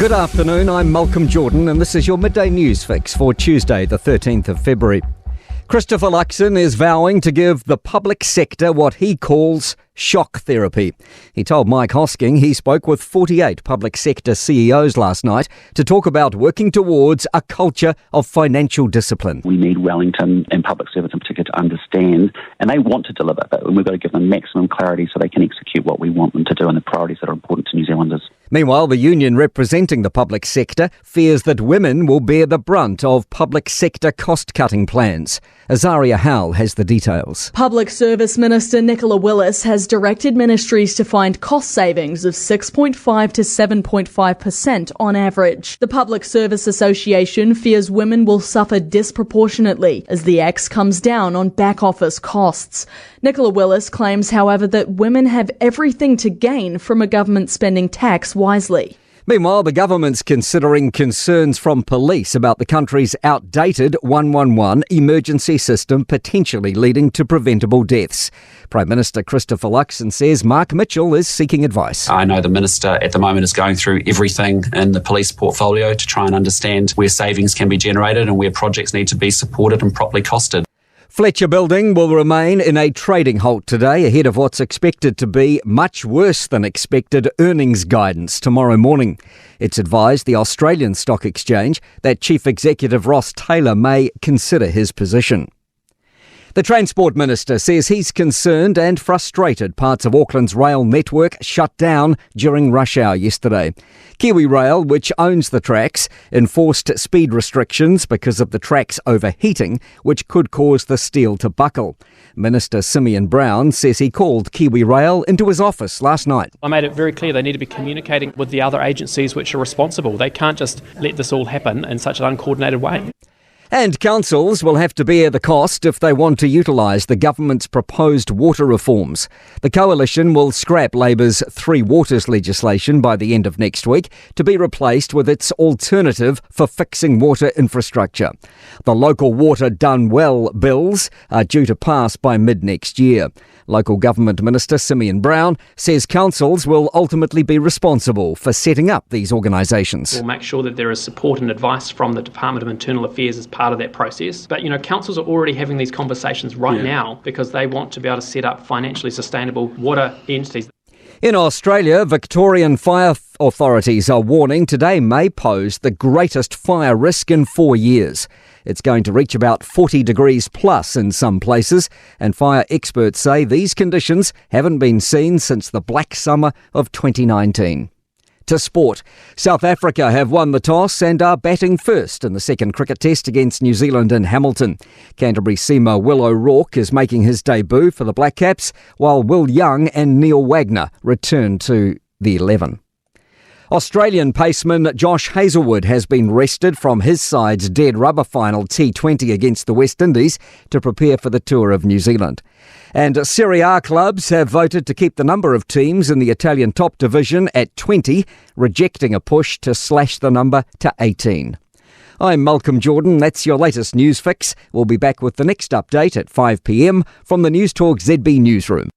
Good afternoon, I'm Malcolm Jordan and this is your Midday News Fix for Tuesday the 13th of February. Christopher Luxon is vowing to give the public sector what he calls shock therapy. He told Mike Hosking he spoke with 48 public sector CEOs last night to talk about working towards a culture of financial discipline. We need Wellington and public service in particular to understand, and they want to deliver, but we've got to give them maximum clarity so they can execute what we want them to do and the priorities that are important to New Zealanders. Meanwhile, the union representing the public sector fears that women will bear the brunt of public sector cost-cutting plans. Azaria Howell has the details. Public Service Minister Nicola Willis has directed ministries to find cost savings of 6.5 to 7.5% on average. The Public Service Association fears women will suffer disproportionately as the axe comes down on back office costs. Nicola Willis claims, however, that women have everything to gain from a government spending tax wisely. Meanwhile, the government's considering concerns from police about the country's outdated 111 emergency system potentially leading to preventable deaths. Prime Minister Christopher Luxon says Mark Mitchell is seeking advice. I know the Minister at the moment is going through everything in the police portfolio to try and understand where savings can be generated and where projects need to be supported and properly costed. Fletcher Building will remain in a trading halt today ahead of what's expected to be much worse than expected earnings guidance tomorrow morning. It's advised the Australian Stock Exchange that Chief Executive Ross Taylor may consider his position. The Transport Minister says he's concerned and frustrated parts of Auckland's rail network shut down during rush hour yesterday. Kiwi Rail, which owns the tracks, enforced speed restrictions because of the tracks overheating, which could cause the steel to buckle. Minister Simeon Brown says he called Kiwi Rail into his office last night. I made it very clear they need to be communicating with the other agencies which are responsible. They can't just let this all happen in such an uncoordinated way. And councils will have to bear the cost if they want to utilise the government's proposed water reforms. The Coalition will scrap Labour's Three Waters legislation by the end of next week to be replaced with its alternative for fixing water infrastructure. The Local Water Done Well bills are due to pass by mid-next year. Local Government Minister Simeon Brown says councils will ultimately be responsible for setting up these organisations. We'll make sure that there is support and advice from the Department of Internal Affairs as part of that process. But, councils are already having these conversations right now because they want to be able to set up financially sustainable water entities. In Australia, Victorian fire authorities are warning today may pose the greatest fire risk in 4 years. It's going to reach about 40 degrees plus in some places, and fire experts say these conditions haven't been seen since the black summer of 2019. To sport, South Africa have won the toss and are batting first in the second cricket test against New Zealand in Hamilton. Canterbury seamer Will O'Rourke is making his debut for the Black Caps, while Will Young and Neil Wagner return to the 11. Australian paceman Josh Hazlewood has been rested from his side's dead rubber final T20 against the West Indies to prepare for the tour of New Zealand. And Serie A clubs have voted to keep the number of teams in the Italian top division at 20, rejecting a push to slash the number to 18. I'm Malcolm Jordan. That's your latest news fix. We'll be back with the next update at 5 p.m. from the Newstalk ZB newsroom.